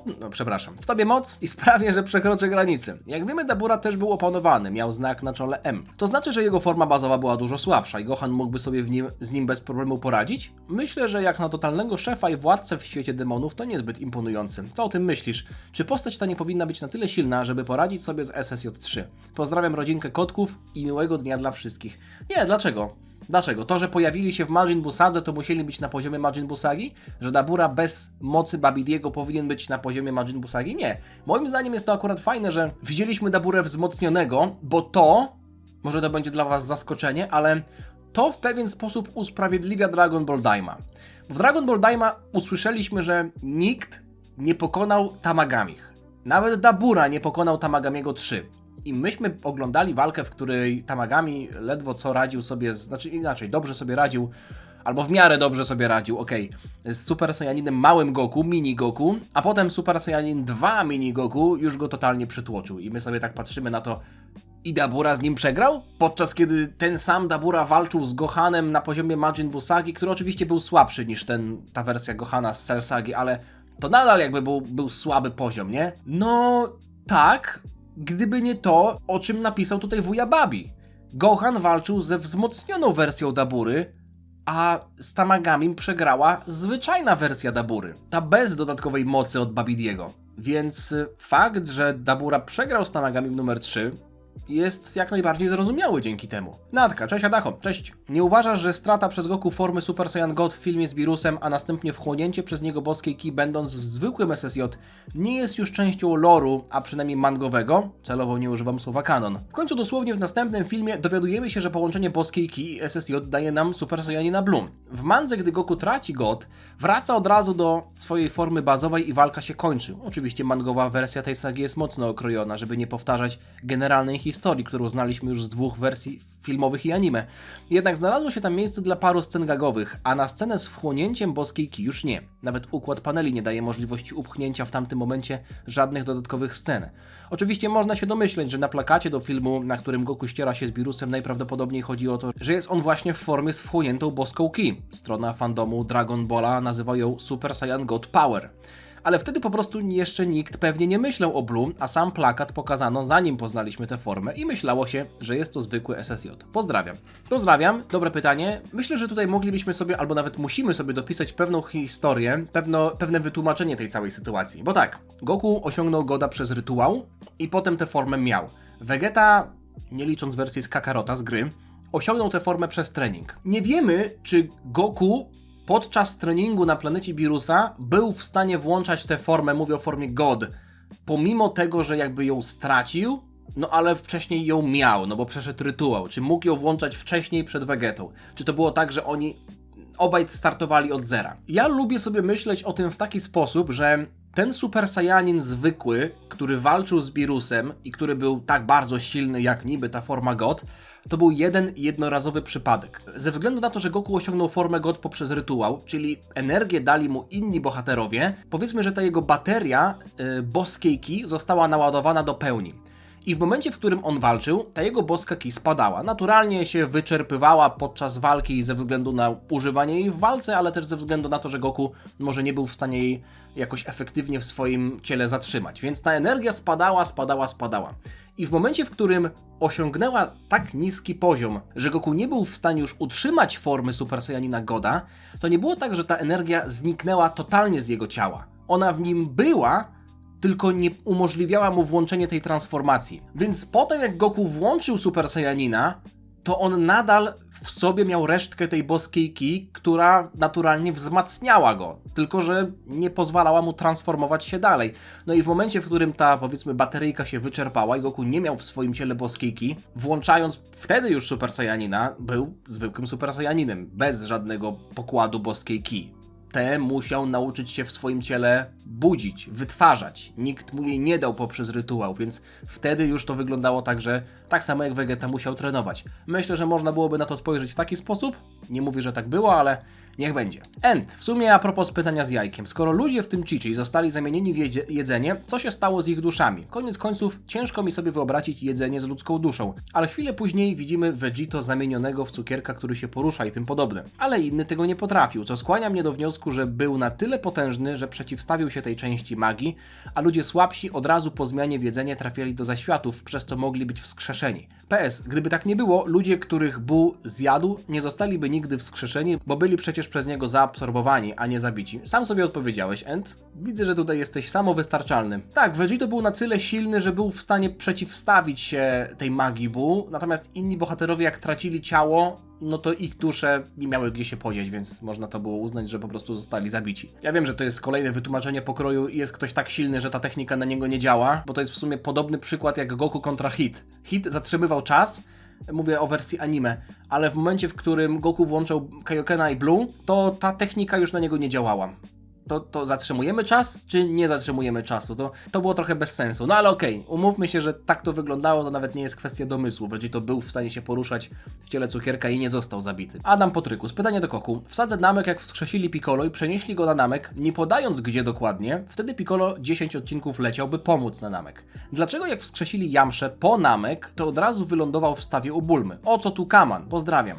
w tobie moc i sprawię, że przekroczę granicę. Jak wiemy, Dabura też był opanowany, miał znak na czole M. To znaczy, że jego forma bazowa była dużo słabsza i Gohan mógłby sobie z nim bez problemu poradzić? Myślę, że jak na totalnego szefa i władcę w świecie demonów to niezbyt imponujący. Co o tym myślisz? Czy postać ta nie powinna być na tyle silna, żeby poradzić sobie z SSJ-3? Pozdrawiam rodzinkę kotków i miłego dnia dla wszystkich. Nie, dlaczego? Dlaczego? To, że pojawili się w Majin Buu Sadze, to musieli być na poziomie Majin Buu Sagi? Że Dabura bez mocy Babidiego powinien być na poziomie Majin Buu Sagi? Nie. Moim zdaniem jest to akurat fajne, że widzieliśmy Daburę wzmocnionego, bo to, może to będzie dla was zaskoczenie, ale to w pewien sposób usprawiedliwia Dragon Ball Daima. W Dragon Ball Daima usłyszeliśmy, że nikt nie pokonał Tamagamich. Nawet Dabura nie pokonał Tamagamiego 3. I myśmy oglądali walkę, w której Tamagami ledwo co radził sobie, znaczy inaczej, dobrze sobie radził, albo w miarę dobrze sobie radził, z Super Saiyaninem małym Goku, mini Goku, a potem Super Saiyanin 2 mini Goku już go totalnie przytłoczył. I my sobie tak patrzymy na to, i Dabura z nim przegrał? Podczas kiedy ten sam Dabura walczył z Gohanem na poziomie Majin Buu Sagi, który oczywiście był słabszy niż ta wersja Gohana z Cell Sagi, ale to nadal jakby był słaby poziom, nie? No tak, gdyby nie to, o czym napisał tutaj wuja Babi. Gohan walczył ze wzmocnioną wersją Dabury, a z Tamagamim przegrała zwyczajna wersja Dabury. Ta bez dodatkowej mocy od Babidiego. Więc fakt, że Dabura przegrał z Tamagamim numer 3 jest jak najbardziej zrozumiały dzięki temu. Natka, cześć Adacho, cześć. Nie uważasz, że strata przez Goku formy Super Saiyan God w filmie z wirusem, a następnie wchłonięcie przez niego boskiej ki będąc w zwykłym SSJ nie jest już częścią loru, a przynajmniej mangowego? Celowo nie używam słowa kanon. W końcu dosłownie w następnym filmie dowiadujemy się, że połączenie boskiej ki i SSJ daje nam Super Saiyanina Blue. W mandze, gdy Goku traci God, wraca od razu do swojej formy bazowej i walka się kończy. Oczywiście mangowa wersja tej sagi jest mocno okrojona, żeby nie powtarzać generalnej historii, którą znaliśmy już z dwóch wersji filmowych i anime. Jednak znalazło się tam miejsce dla paru scen gagowych, a na scenę z wchłonięciem boskiej ki już nie. Nawet układ paneli nie daje możliwości upchnięcia w tamtym momencie żadnych dodatkowych scen. Oczywiście można się domyśleć, że na plakacie do filmu, na którym Goku ściera się z wirusem, najprawdopodobniej chodzi o to, że jest on właśnie w formie z wchłoniętą boską ki. Strona fandomu Dragon Balla nazywa ją Super Saiyan God Power. Ale wtedy po prostu jeszcze nikt pewnie nie myślał o Blue, a sam plakat pokazano zanim poznaliśmy tę formę i myślało się, że jest to zwykły SSJ. Pozdrawiam. Pozdrawiam, dobre pytanie. Myślę, że tutaj moglibyśmy sobie, albo nawet musimy sobie dopisać pewną historię, pewne wytłumaczenie tej całej sytuacji. Bo tak, Goku osiągnął Goda przez rytuał i potem tę formę miał. Vegeta, nie licząc wersji z Kakarota z gry, osiągnął tę formę przez trening. Nie wiemy, czy Goku podczas treningu na planecie Virusa był w stanie włączać tę formę, mówię o formie God, pomimo tego, że jakby ją stracił, no ale wcześniej ją miał, no bo przeszedł rytuał. Czy mógł ją włączać wcześniej przed Vegetą? Czy to było tak, że obaj startowali od zera. Ja lubię sobie myśleć o tym w taki sposób, że ten Super Saiyanin zwykły, który walczył z Beerusem i który był tak bardzo silny jak niby ta forma God, to był jeden jednorazowy przypadek. Ze względu na to, że Goku osiągnął formę God poprzez rytuał, czyli energię dali mu inni bohaterowie, powiedzmy, że ta jego bateria boskiej ki została naładowana do pełni. I w momencie, w którym on walczył, ta jego boska ki spadała. Naturalnie się wyczerpywała podczas walki ze względu na używanie jej w walce, ale też ze względu na to, że Goku może nie był w stanie jej jakoś efektywnie w swoim ciele zatrzymać. Więc ta energia spadała. I w momencie, w którym osiągnęła tak niski poziom, że Goku nie był w stanie już utrzymać formy Super Saiyanina Goda, to nie było tak, że ta energia zniknęła totalnie z jego ciała. Ona w nim była, tylko nie umożliwiała mu włączenie tej transformacji. Więc potem jak Goku włączył Super Saiyanina, to on nadal w sobie miał resztkę tej boskiej ki, która naturalnie wzmacniała go, tylko że nie pozwalała mu transformować się dalej. No i w momencie, w którym ta, powiedzmy, bateryjka się wyczerpała i Goku nie miał w swoim ciele boskiej ki, włączając wtedy już Super Saiyanina, był zwykłym Super Saiyaninem, bez żadnego pokładu boskiej ki. Te musiał nauczyć się w swoim ciele budzić, wytwarzać. Nikt mu jej nie dał poprzez rytuał, więc wtedy już to wyglądało tak, że tak samo jak Vegeta musiał trenować. Myślę, że można byłoby na to spojrzeć w taki sposób. Nie mówię, że tak było, ale niech będzie. W sumie a propos pytania z jajkiem. Skoro ludzie w tym Chi-Chi zostali zamienieni w jedzenie, co się stało z ich duszami? Koniec końców ciężko mi sobie wyobrazić jedzenie z ludzką duszą, ale chwilę później widzimy Vegito zamienionego w cukierka, który się porusza i tym podobne. Ale inny tego nie potrafił, co skłania mnie do wniosku, że był na tyle potężny, że przeciwstawił się tej części magii, a ludzie słabsi od razu po zmianie w jedzenie trafiali do zaświatów, przez co mogli być wskrzeszeni. PS, gdyby tak nie było, ludzie, których Buu zjadł, nie zostaliby nigdy wskrzeszeni, bo byli przecież przez niego zaabsorbowani, a nie zabici. Sam sobie odpowiedziałeś, End. Widzę, że tutaj jesteś samowystarczalny. Tak, Vegito był na tyle silny, że był w stanie przeciwstawić się tej magii Buu, natomiast inni bohaterowie jak tracili ciało, no to ich dusze nie miały gdzie się podzieć, więc można to było uznać, że po prostu zostali zabici. Ja wiem, że to jest kolejne wytłumaczenie pokroju i jest ktoś tak silny, że ta technika na niego nie działa, bo to jest w sumie podobny przykład jak Goku kontra Hit. Hit zatrzymywał czas, mówię o wersji anime, ale w momencie, w którym Goku włączał Kaiokena i Blue, to ta technika już na niego nie działała. To zatrzymujemy czas, czy nie zatrzymujemy czasu? To było trochę bez sensu. No ale okej, umówmy się, że tak to wyglądało, to nawet nie jest kwestia domysłu. Vegito był w stanie się poruszać w ciele cukierka i nie został zabity. Adam Potrykus, pytanie do Goku. Wsadzę Namek, jak wskrzesili Piccolo i przenieśli go na Namek, nie podając gdzie dokładnie, wtedy Piccolo 10 odcinków leciał, by pomóc na Namek. Dlaczego jak wskrzesili Yamszę po Namek, to od razu wylądował w stawie u Bulmy? O co tu kaman? Pozdrawiam.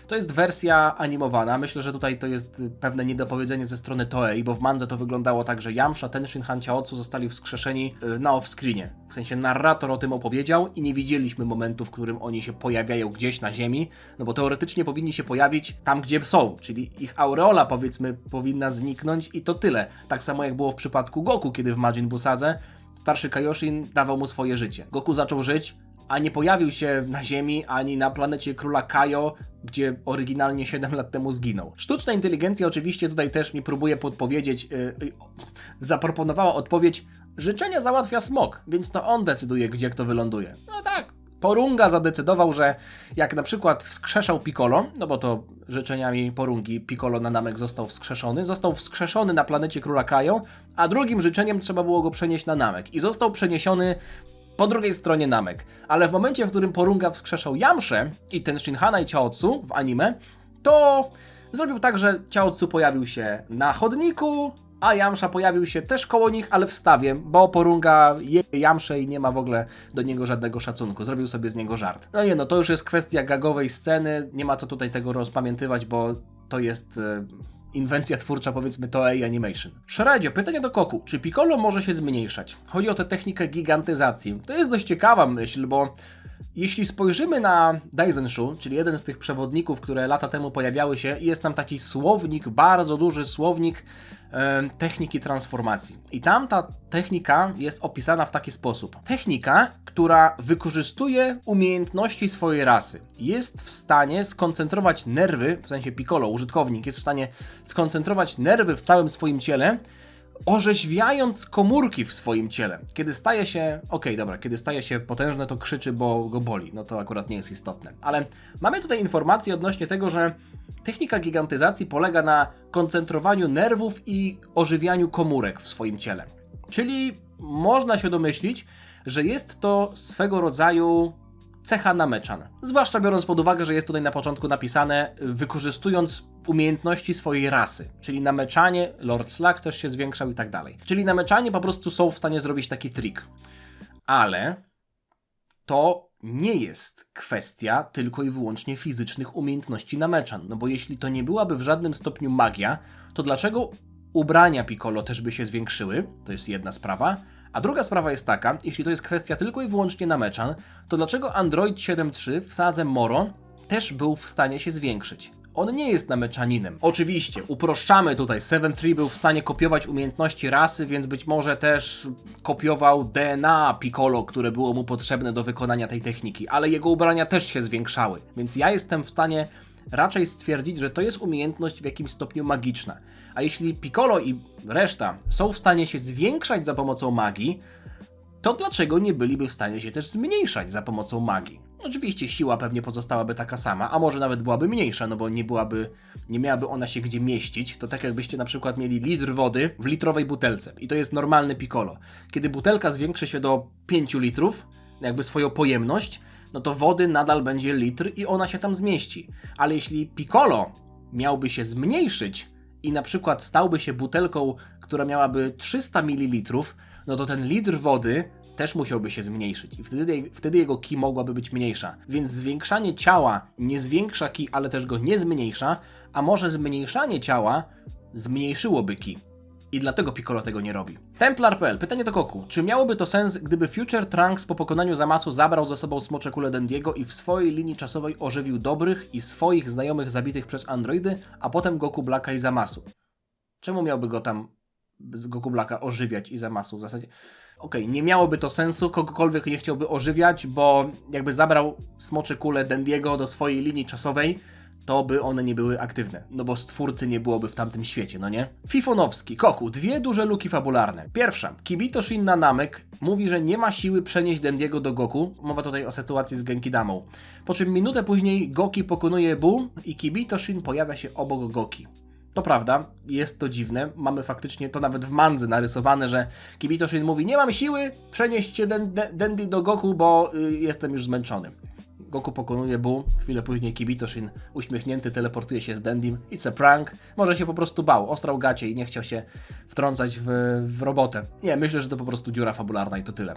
To jest wersja animowana. Myślę, że tutaj to jest pewne niedopowiedzenie ze strony Toei, bo w mandze to wyglądało tak, że Yamcha, Tenshin, Hanchaotsu zostali wskrzeszeni na off-screenie. W sensie narrator o tym opowiedział i nie widzieliśmy momentu, w którym oni się pojawiają gdzieś na ziemi, no bo teoretycznie powinni się pojawić tam, gdzie są, czyli ich aureola, powiedzmy, powinna zniknąć i to tyle. Tak samo jak było w przypadku Goku, kiedy w Majin Busadze starszy Kaioshin dawał mu swoje życie. Goku zaczął żyć, a nie pojawił się na Ziemi ani na planecie Króla Kaio, gdzie oryginalnie 7 lat temu zginął. Sztuczna inteligencja oczywiście tutaj też mi próbuje podpowiedzieć, zaproponowała odpowiedź: życzenia załatwia smok, więc to on decyduje, gdzie kto wyląduje. No tak, Porunga zadecydował, że jak na przykład wskrzeszał Piccolo, no bo to życzeniami Porungi Piccolo na Namek został wskrzeszony na planecie Króla Kaio, a drugim życzeniem trzeba było go przenieść na Namek i został przeniesiony po drugiej stronie Namek. Ale w momencie, w którym Porunga wskrzeszał Yamszę i Tenshinhana i Chaotsu w anime, to zrobił tak, że Chaotsu pojawił się na chodniku, a Yamcha pojawił się też koło nich, ale w stawie, bo Porunga je Yamszę i nie ma w ogóle do niego żadnego szacunku. Zrobił sobie z niego żart. No nie, no to już jest kwestia gagowej sceny, nie ma co tutaj tego rozpamiętywać, bo to jest inwencja twórcza, powiedzmy, Toei Animation. Shredzie, pytanie do Goku. Czy Piccolo może się zmniejszać? Chodzi o tę technikę gigantyzacji. To jest dość ciekawa myśl, bo jeśli spojrzymy na Daizenshu, czyli jeden z tych przewodników, które lata temu pojawiały się, jest tam taki słownik, bardzo duży słownik techniki transformacji. I tam ta technika jest opisana w taki sposób. Technika, która wykorzystuje umiejętności swojej rasy. Jest w stanie skoncentrować nerwy, w sensie Piccolo, użytkownik, jest w stanie skoncentrować nerwy w całym swoim ciele orzeźwiając komórki w swoim ciele. Kiedy staje się, kiedy staje się potężne, to krzyczy, bo go boli. No to akurat nie jest istotne. Ale mamy tutaj informacje odnośnie tego, że technika gigantyzacji polega na koncentrowaniu nerwów i ożywianiu komórek w swoim ciele. Czyli można się domyślić, że jest to swego rodzaju cecha nameczan. Zwłaszcza biorąc pod uwagę, że jest tutaj na początku napisane wykorzystując umiejętności swojej rasy. Czyli nameczanie, Lord Slug też się zwiększał i tak dalej. Czyli nameczanie po prostu są w stanie zrobić taki trik. Ale to nie jest kwestia tylko i wyłącznie fizycznych umiejętności nameczan. No bo jeśli to nie byłaby w żadnym stopniu magia, to dlaczego ubrania Piccolo też by się zwiększyły? To jest jedna sprawa. A druga sprawa jest taka, jeśli to jest kwestia tylko i wyłącznie nameczan, to dlaczego Android 7.3 w sadze Moro też był w stanie się zwiększyć? On nie jest nameczaninem. Oczywiście, uproszczamy tutaj, 7.3 był w stanie kopiować umiejętności rasy, więc być może też kopiował DNA Piccolo, które było mu potrzebne do wykonania tej techniki, ale jego ubrania też się zwiększały, więc ja jestem w stanie raczej stwierdzić, że to jest umiejętność w jakimś stopniu magiczna. A jeśli Piccolo i reszta są w stanie się zwiększać za pomocą magii, to dlaczego nie byliby w stanie się też zmniejszać za pomocą magii? Oczywiście siła pewnie pozostałaby taka sama, a może nawet byłaby mniejsza, no bo nie miałaby ona się gdzie mieścić. To tak jakbyście na przykład mieli litr wody w litrowej butelce i to jest normalny Piccolo. Kiedy butelka zwiększy się do 5 litrów, jakby swoją pojemność, no to wody nadal będzie litr i ona się tam zmieści. Ale jeśli Piccolo miałby się zmniejszyć i na przykład stałby się butelką, która miałaby 300 ml, no to ten litr wody też musiałby się zmniejszyć i wtedy jego ki mogłaby być mniejsza. Więc zwiększanie ciała nie zwiększa ki, ale też go nie zmniejsza, a może zmniejszanie ciała zmniejszyłoby ki. I dlatego Piccolo tego nie robi. Templar.pl. Pytanie do Goku. Czy miałoby to sens, gdyby Future Trunks po pokonaniu Zamasu zabrał ze sobą smocze kule Dendiego i w swojej linii czasowej ożywił dobrych i swoich znajomych zabitych przez androidy, a potem Goku Blacka i Zamasu? Czemu miałby go tam Goku Blacka ożywiać i Zamasu? W zasadzie nie miałoby to sensu, kogokolwiek nie chciałby ożywiać, bo jakby zabrał smocze kule Dendiego do swojej linii czasowej, to by one nie były aktywne, no bo stwórcy nie byłoby w tamtym świecie, no nie? Fifonowski, Koku, dwie duże luki fabularne. Pierwsza, Kibito Shin na Namek mówi, że nie ma siły przenieść Dendiego do Goku, mowa tutaj o sytuacji z Genkidamą. Po czym minutę później Goki pokonuje Buu i Kibito Shin pojawia się obok Goki. To prawda, jest to dziwne, mamy faktycznie to nawet w mandze narysowane, że Kibito Shin mówi: nie mam siły przenieść się Dendi do Goku, bo jestem już zmęczony. Goku pokonuje Buu, chwilę później Kibito Shin uśmiechnięty teleportuje się z Dendim. It's a prank. Może się po prostu bał, ostrał gacie i nie chciał się wtrącać w robotę. Nie, myślę, że to po prostu dziura fabularna i to tyle.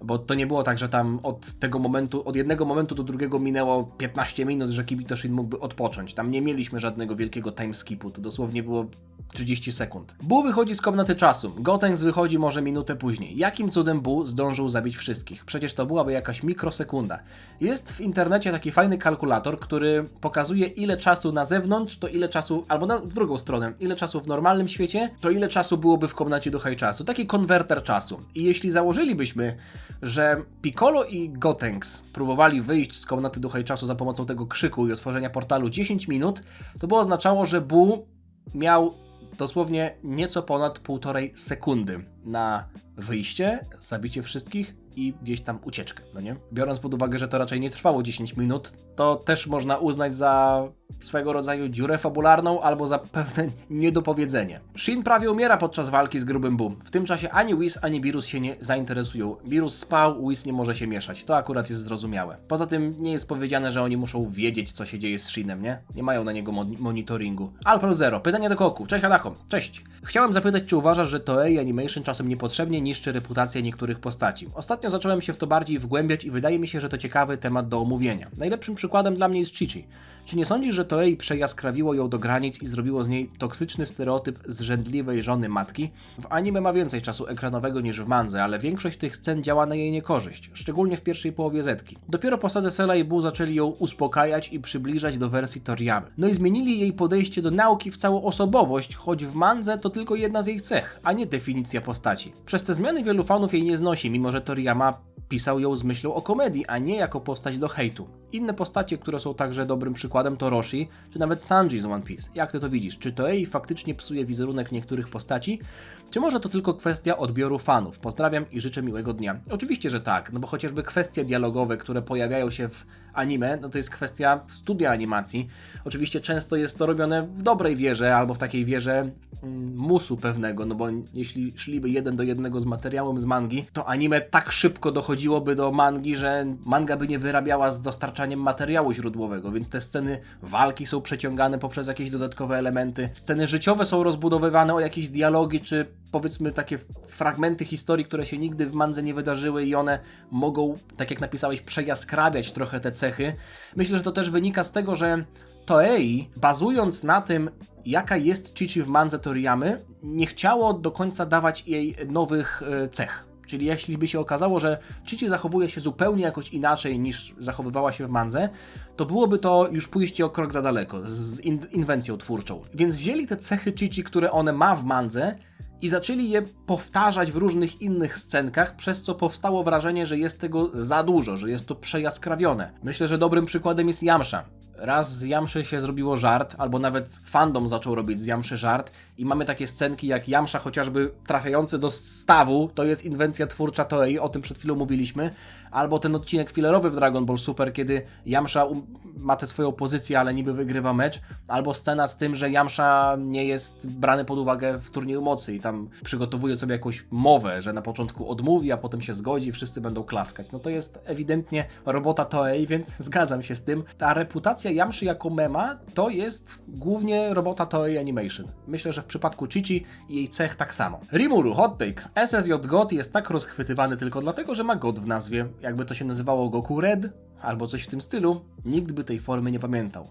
Bo to nie było tak, że tam od jednego momentu do drugiego minęło 15 minut, że Kibito Shin mógłby odpocząć. Tam nie mieliśmy żadnego wielkiego timeskipu, to dosłownie było 30 sekund. Buu wychodzi z komnaty czasu. Gotenks wychodzi może minutę później. Jakim cudem Buu zdążył zabić wszystkich? Przecież to byłaby jakaś mikrosekunda. Jest w internecie taki fajny kalkulator, który pokazuje, ile czasu na zewnątrz, to ile czasu, albo w drugą stronę, ile czasu w normalnym świecie, to ile czasu byłoby w komnacie do high czasu. Taki konwerter czasu. I jeśli założylibyśmy, że Piccolo i Gotenks próbowali wyjść z komnaty do high czasu za pomocą tego krzyku i otworzenia portalu 10 minut, to by oznaczało, że Buu miał dosłownie nieco ponad 1,5 sekundy na wyjście, zabicie wszystkich i gdzieś tam ucieczkę, no nie? Biorąc pod uwagę, że to raczej nie trwało 10 minut, to też można uznać za swego rodzaju dziurę fabularną albo za pewne niedopowiedzenie. Shin prawie umiera podczas walki z grubym Buu. W tym czasie ani Whis, ani Beerus się nie zainteresują. Beerus spał, Whis nie może się mieszać. To akurat jest zrozumiałe. Poza tym nie jest powiedziane, że oni muszą wiedzieć, co się dzieje z Shinem, nie? Nie mają na niego monitoringu. Alpro Zero. Pytanie do Goku. Cześć Adacho. Cześć. Chciałem zapytać, czy uważasz, że Toei Animation czasem niepotrzebnie niszczy reputację niektórych postaci? Ostatnio zacząłem się w to bardziej wgłębiać i wydaje mi się, że to ciekawy temat do omówienia. Najlepszym przykładem dla mnie jest Chi-Chi. Czy nie sądzisz, że Toei przejaskrawiło ją do granic i zrobiło z niej toksyczny stereotyp zrzędliwej żony matki? W anime ma więcej czasu ekranowego niż w mandze, ale większość tych scen działa na jej niekorzyść, szczególnie w pierwszej połowie Zetki. Dopiero po sadze Cella i Buu zaczęli ją uspokajać i przybliżać do wersji Toriyamy. No i zmienili jej podejście do nauki w całą osobowość, choć w mandze to tylko jedna z jej cech, a nie definicja postaci. Przez te zmiany wielu fanów jej nie znosi, mimo że Toriyama pisał ją z myślą o komedii, a nie jako postać do hejtu. Inne postacie, które są także dobrym przykładem, to Roshi, czy nawet Sanji z One Piece. Jak ty to widzisz? Czy Toei faktycznie psuje wizerunek niektórych postaci? Czy może to tylko kwestia odbioru fanów? Pozdrawiam i życzę miłego dnia. Oczywiście, że tak, no bo chociażby kwestie dialogowe, które pojawiają się w anime, no to jest kwestia studia animacji. Oczywiście często jest to robione w dobrej wierze, albo w takiej wierze musu pewnego, no bo jeśli szliby 1:1 z materiałem z mangi, to anime tak szybko dochodziłoby do mangi, że manga by nie wyrabiała z dostarczaniem materiału źródłowego, więc te sceny walki są przeciągane poprzez jakieś dodatkowe elementy, sceny życiowe są rozbudowywane o jakieś dialogi, czy powiedzmy takie fragmenty historii, które się nigdy w mandze nie wydarzyły i one mogą, tak jak napisałeś, przejaskrawiać trochę te cechy. Myślę, że to też wynika z tego, że Toei, bazując na tym, jaka jest Chichi w mandze Toriyamy, nie chciało do końca dawać jej nowych cech. Czyli jeśli by się okazało, że Chichi zachowuje się zupełnie jakoś inaczej niż zachowywała się w mandze, to byłoby to już pójście o krok za daleko, z inwencją twórczą. Więc wzięli te cechy Chichi, które one ma w mandze, i zaczęli je powtarzać w różnych innych scenkach, przez co powstało wrażenie, że jest tego za dużo, że jest to przejaskrawione. Myślę, że dobrym przykładem jest Yamcha. Raz z Yamszy się zrobiło żart, albo nawet fandom zaczął robić z Yamszy żart i mamy takie scenki jak Yamcha chociażby trafiający do stawu, to jest inwencja twórcza Toei, o tym przed chwilą mówiliśmy, albo ten odcinek filerowy w Dragon Ball Super, kiedy Yamcha ma tę swoją pozycję, ale niby wygrywa mecz, albo scena z tym, że Yamcha nie jest brany pod uwagę w turnieju mocy i tam przygotowuje sobie jakąś mowę, że na początku odmówi, a potem się zgodzi i wszyscy będą klaskać. No to jest ewidentnie robota Toei, więc zgadzam się z tym. Ta reputacja Yamszy jako mema to jest głównie robota Toei Animation. Myślę, że w przypadku Chichi i jej cech tak samo. Rimuru, hot take. SSJ God jest tak rozchwytywany tylko dlatego, że ma God w nazwie. Jakby to się nazywało Goku Red albo coś w tym stylu, nikt by tej formy nie pamiętał.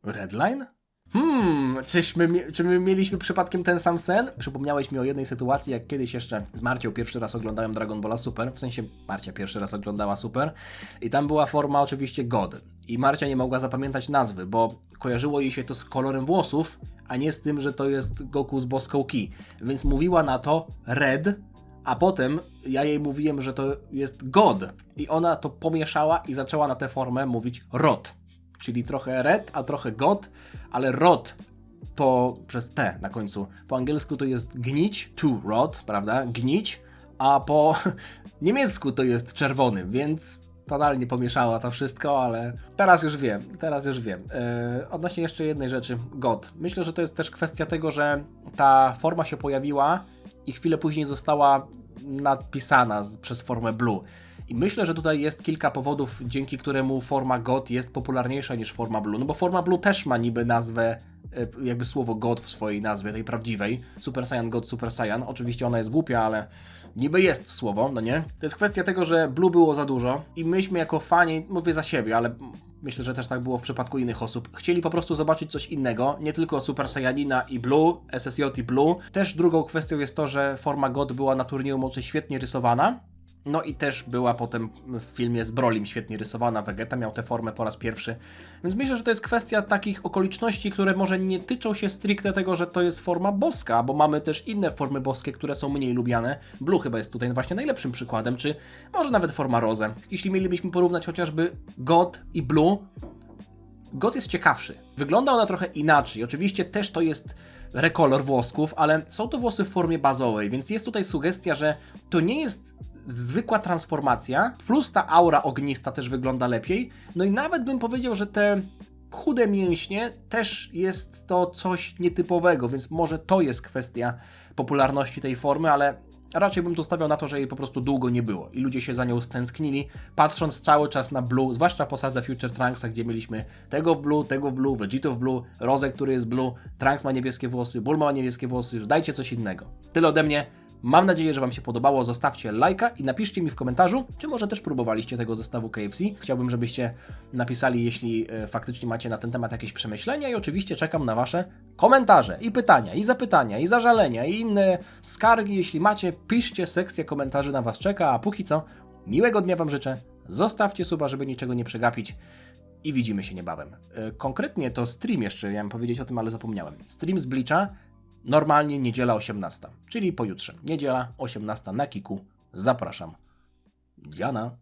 Redline? Czy my mieliśmy przypadkiem ten sam sen? Przypomniałeś mi o jednej sytuacji, jak kiedyś jeszcze z Marcią pierwszy raz oglądałem Dragon Balla Super, w sensie Marcia pierwszy raz oglądała Super i tam była forma oczywiście God. I Marcia nie mogła zapamiętać nazwy, bo kojarzyło jej się to z kolorem włosów, a nie z tym, że to jest Goku z boską Ki. Więc mówiła na to Red, a potem ja jej mówiłem, że to jest God. I ona to pomieszała i zaczęła na tę formę mówić Rod. Czyli trochę Red, a trochę God, ale Rod przez T na końcu. Po angielsku to jest gnić, to rot, prawda? Gnić, a po niemiecku to jest czerwony, więc totalnie pomieszała to wszystko, ale teraz już wiem. Odnośnie jeszcze jednej rzeczy, God. Myślę, że to jest też kwestia tego, że ta forma się pojawiła i chwilę później została napisana przez formę Blue. I myślę, że tutaj jest kilka powodów, dzięki któremu forma God jest popularniejsza niż forma Blue. No bo forma Blue też ma niby nazwę, jakby słowo God w swojej nazwie, tej prawdziwej. Super Saiyan God, Super Saiyan. Oczywiście ona jest głupia, ale niby jest słowo, no nie? To jest kwestia tego, że Blue było za dużo i myśmy jako fani, mówię za siebie, ale myślę, że też tak było w przypadku innych osób, chcieli po prostu zobaczyć coś innego, nie tylko Super Saiyanina i Blue, SSJ i Blue. Też drugą kwestią jest to, że forma God była na turnieju mocy świetnie rysowana. No i też była potem w filmie z Brolim świetnie rysowana, Vegeta miał tę formę po raz pierwszy. Więc myślę, że to jest kwestia takich okoliczności, które może nie tyczą się stricte tego, że to jest forma boska, bo mamy też inne formy boskie, które są mniej lubiane. Blue chyba jest tutaj właśnie najlepszym przykładem, czy może nawet forma Rose. Jeśli mielibyśmy porównać chociażby God i Blue, God jest ciekawszy. Wygląda ona trochę inaczej. Oczywiście też to jest rekolor włosków, ale są to włosy w formie bazowej, więc jest tutaj sugestia, że to nie jest zwykła transformacja, plus ta aura ognista też wygląda lepiej. No i nawet bym powiedział, że te chude mięśnie też jest to coś nietypowego, więc może to jest kwestia popularności tej formy, ale raczej bym tu stawiał na to, że jej po prostu długo nie było i ludzie się za nią stęsknili, patrząc cały czas na Blue, zwłaszcza po sadze Future Trunksa, gdzie mieliśmy tego w Blue, Vegeta w Blue, Rosę, który jest Blue, Trunks ma niebieskie włosy, Bulma ma niebieskie włosy, już dajcie coś innego. Tyle ode mnie. Mam nadzieję, że Wam się podobało. Zostawcie lajka i napiszcie mi w komentarzu, czy może też próbowaliście tego zestawu KFC. Chciałbym, żebyście napisali, jeśli faktycznie macie na ten temat jakieś przemyślenia i oczywiście czekam na Wasze komentarze i pytania, i zapytania, i zażalenia, i inne skargi. Jeśli macie, piszcie, sekcja komentarzy na Was czeka, a póki co miłego dnia Wam życzę. Zostawcie suba, żeby niczego nie przegapić i widzimy się niebawem. Konkretnie to stream jeszcze, miałem powiedzieć o tym, ale zapomniałem. Stream z Bleacha. Normalnie niedziela 18, czyli pojutrze. Niedziela 18 na Kiku. Zapraszam. Diana.